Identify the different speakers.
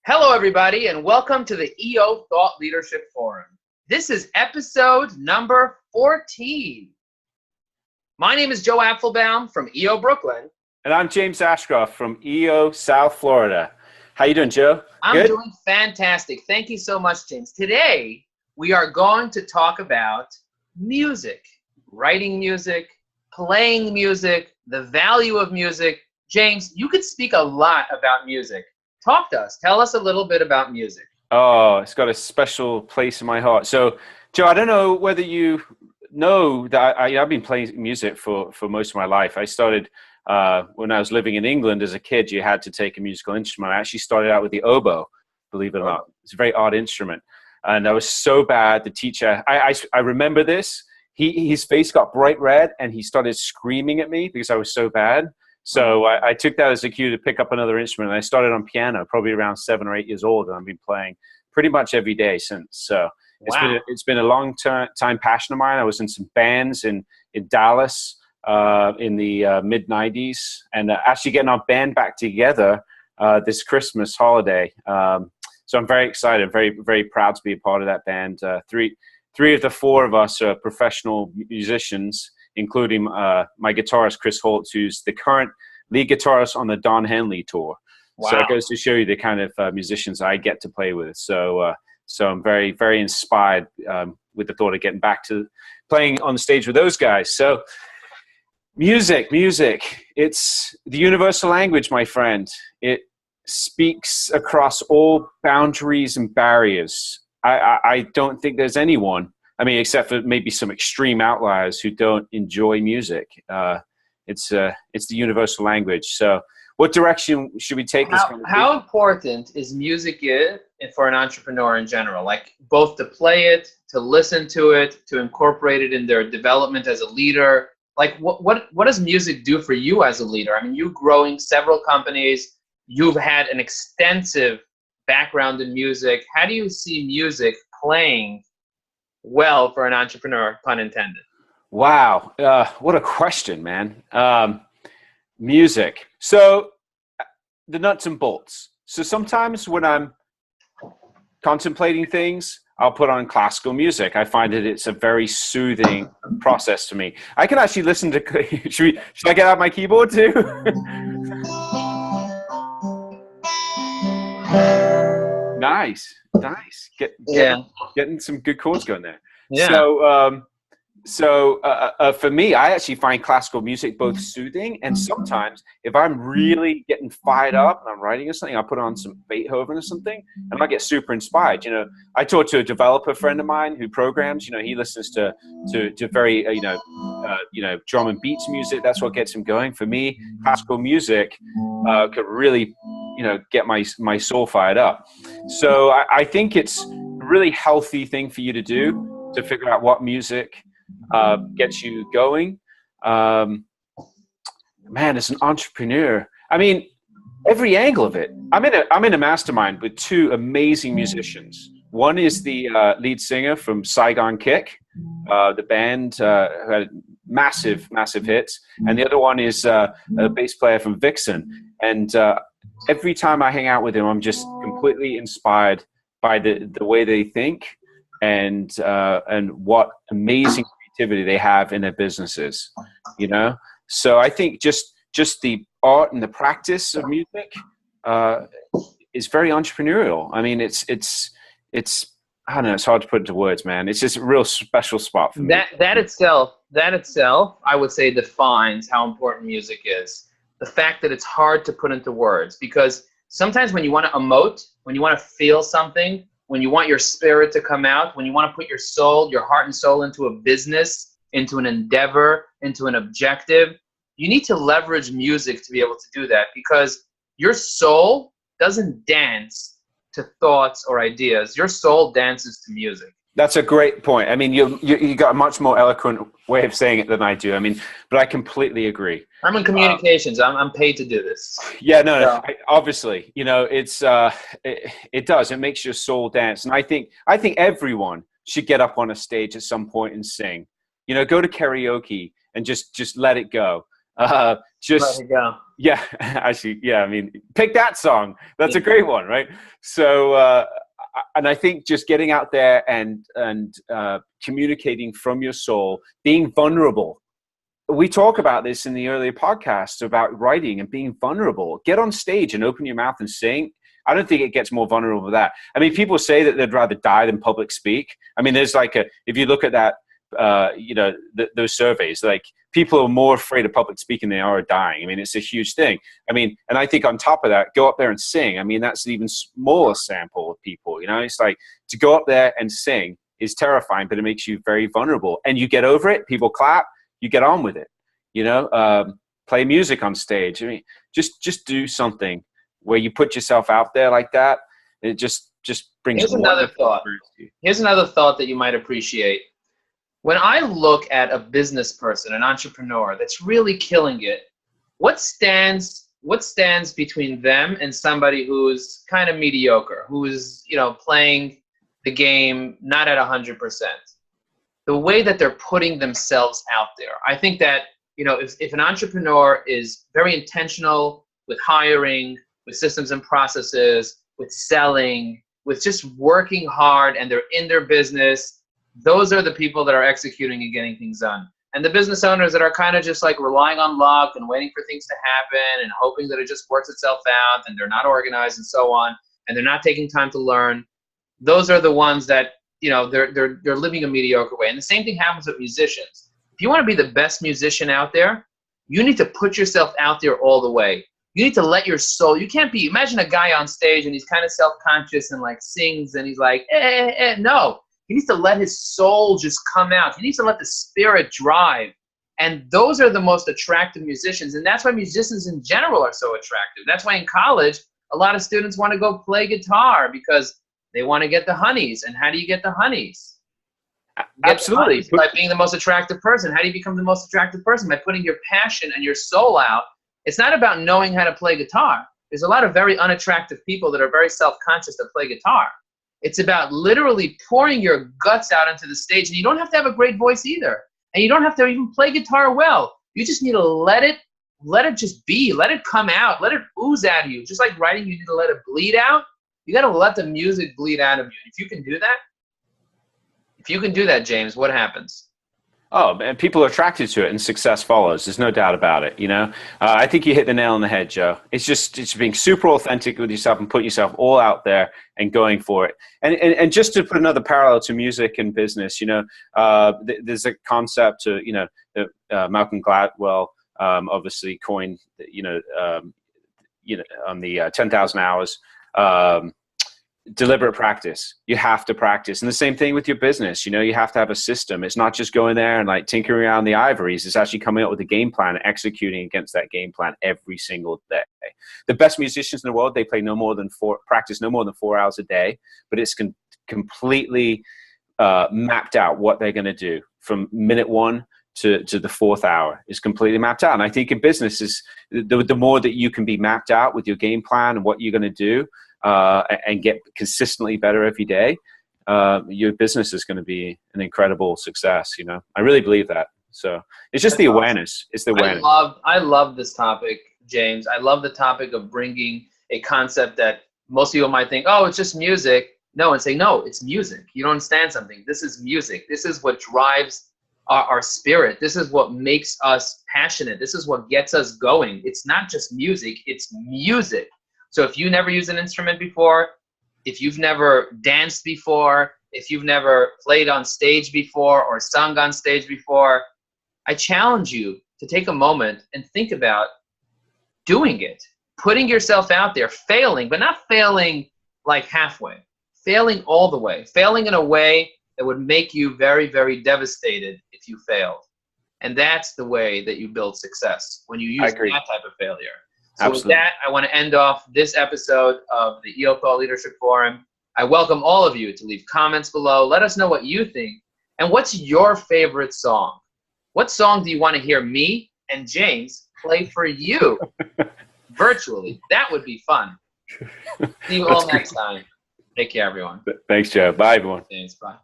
Speaker 1: Hello, everybody, and welcome to the EO Thought Leadership Forum. This is episode number 14. My name is Joe Apfelbaum from EO Brooklyn.
Speaker 2: And I'm James Ashcroft from EO South Florida. How you doing, Joe?
Speaker 1: I'm doing fantastic. Thank you so much, James. Today, we are going to talk about music, writing music, playing music, the value of music. James, you could speak a lot about music. Talk to us. Tell us a little bit about music.
Speaker 2: Oh, it's got a special place in my heart. So, Joe, I don't know whether you know that I've been playing music for most of my life. I started when I was living in England as a kid. You had to take a musical instrument. I actually started out with the oboe, believe it or not. It's a very odd instrument. And I was so bad. The teacher, I remember this. His face got bright red and he started screaming at me because I was so bad. So I took that as a cue to pick up another instrument. And I started on piano probably around 7 or 8 years old. And I've been playing pretty much every day since. So it's been a long time passion of mine. I was in some bands in Dallas in the mid-90s. And actually getting our band back together this Christmas holiday. So I'm very excited, very, very proud to be a part of that band. Three of the four of us are professional musicians, including my guitarist, Chris Holt, who's the current lead guitarist on the Don Henley tour. Wow. So it goes to show you the kind of musicians I get to play with. So I'm very, very inspired with the thought of getting back to playing on the stage with those guys. So music, it's the universal language, my friend. It speaks across all boundaries and barriers. I don't think there's anyone, I mean, except for maybe some extreme outliers who don't enjoy music. It's the universal language. So what direction should we take this conversation?
Speaker 1: How important is music for an entrepreneur in general? Like both to play it, to listen to it, to incorporate it in their development as a leader? Like what does music do for you as a leader? I mean, you growing several companies, you've had an extensive background in music. How do you see music playing well for an entrepreneur, pun intended?
Speaker 2: Wow. What a question, man. Music. So the nuts and bolts. So sometimes when I'm contemplating things, I'll put on classical music. I find that it's a very soothing process to me. I can actually listen to, should I get out my keyboard too? Nice. Getting some good chords going there. Yeah. So for me, I actually find classical music both soothing and sometimes if I'm really getting fired up and I'm writing or something, I'll put on some Beethoven or something and I get super inspired. You know, I talked to a developer friend of mine who programs. You know, he listens to very drum and beats music. That's what gets him going. For me, classical music could really get my soul fired up. So I think it's a really healthy thing for you to do to figure out what music gets you going. Man, as an entrepreneur, I mean, every angle of it. I'm in a mastermind with two amazing musicians. One is the lead singer from Saigon Kick, the band who had massive hits, and the other one is a bass player from Vixen. And every time I hang out with him, I'm just completely inspired by the way they think and what amazing creativity they have in their businesses, So I think just the art and the practice of music is very entrepreneurial. I mean, it's I don't know, it's hard to put into words, man. It's just a real special spot for me.
Speaker 1: That itself, I would say defines how important music is. The fact that it's hard to put into words, because sometimes when you want to emote, when you want to feel something, when you want your spirit to come out, when you want to put your soul, your heart and soul into a business, into an endeavor, into an objective, you need to leverage music to be able to do that, because your soul doesn't dance to thoughts or ideas. Your soul dances to music.
Speaker 2: That's a great point. I mean, you got a much more eloquent way of saying it than I do. I mean, but I completely agree.
Speaker 1: I'm in communications. I'm paid to do this.
Speaker 2: Yeah, no, obviously, it's it does. It makes your soul dance, and I think everyone should get up on a stage at some point and sing. Go to karaoke and just let it go. Just
Speaker 1: Let it go.
Speaker 2: yeah, actually, yeah. I mean, pick that song. That's a great one, right? So, and I think just getting out there and communicating from your soul, being vulnerable. We talk about this in the earlier podcasts about writing and being vulnerable. Get on stage and open your mouth and sing. I don't think it gets more vulnerable than that. I mean, people say that they'd rather die than public speak. I mean, there's like if you look at that, those surveys, like people are more afraid of public speaking than they are dying. I mean, it's a huge thing. I mean, and I think on top of that, go up there and sing. I mean, that's an even smaller sample of people, it's like to go up there and sing is terrifying, but it makes you very vulnerable and you get over it. People clap, you get on with it, play music on stage. I mean, just do something where you put yourself out there like that. It just brings.
Speaker 1: Here's another thought. Here's another thought that you might appreciate. When I look at a business person, an entrepreneur that's really killing it, what stands between them and somebody who's kind of mediocre, who's playing the game not at 100%? The way that they're putting themselves out there. I think that if an entrepreneur is very intentional with hiring, with systems and processes, with selling, with just working hard, and they're in their business, those are the people that are executing and getting things done. And the business owners that are kind of just like relying on luck and waiting for things to happen and hoping that it just works itself out, and they're not organized and so on, and they're not taking time to learn, those are the ones that they're living a mediocre way. And the same thing happens with musicians. If you want to be the best musician out there, you need to put yourself out there all the way. You need to let your soul, imagine a guy on stage and he's kind of self-conscious and like sings and he's like, no. He needs to let his soul just come out. He needs to let the spirit drive. And those are the most attractive musicians. And that's why musicians in general are so attractive. That's why in college, a lot of students want to go play guitar because they want to get the honeys. And how do you get the honeys?
Speaker 2: Absolutely.
Speaker 1: By being the most attractive person. How do you become the most attractive person? By putting your passion and your soul out. It's not about knowing how to play guitar. There's a lot of very unattractive people that are very self-conscious that play guitar. It's about literally pouring your guts out onto the stage. And you don't have to have a great voice either. And you don't have to even play guitar well. You just need to let it just be. Let it come out. Let it ooze out of you. Just like writing, you need to let it bleed out. You got to let the music bleed out of you. If you can do that, James, what happens?
Speaker 2: Oh, and people are attracted to it, and success follows. There's no doubt about it. I think you hit the nail on the head, Joe. It's being super authentic with yourself and putting yourself all out there and going for it. And just to put another parallel to music and business, there's a concept that Malcolm Gladwell obviously coined, on the 10,000 hours. Deliberate practice. You have to practice. And the same thing with your business. You have to have a system. It's not just going there and like tinkering around the ivories. It's actually coming up with a game plan and executing against that game plan every single day. The best musicians in the world, they practice no more than 4 hours a day, but it's completely mapped out what they're going to do from minute one to the fourth hour is completely mapped out. And I think in business is the more that you can be mapped out with your game plan and what you're going to do, and get consistently better every day, your business is going to be an incredible success. I really believe that. So it's just the awareness. It's the awareness.
Speaker 1: I love this topic, James. I love the topic of bringing a concept that most people might think, oh, it's just music. No, and say, no, it's music. You don't understand something. This is music. This is what drives our spirit. This is what makes us passionate. This is what gets us going. It's not just music. It's music. So if you never used an instrument before, if you've never danced before, if you've never played on stage before or sung on stage before, I challenge you to take a moment and think about doing it, putting yourself out there, failing, but not failing like halfway, failing all the way, failing in a way that would make you very, very devastated if you failed. And that's the way that you build success, when you use that type of failure. So Absolutely. With that, I want to end off this episode of the EO Leadership Forum. I welcome all of you to leave comments below. Let us know what you think. And what's your favorite song? What song do you want to hear me and James play for you virtually? That would be fun. See you all next time. Take care, everyone.
Speaker 2: Thanks, Joe. Bye, everyone.
Speaker 1: Thanks. Bye.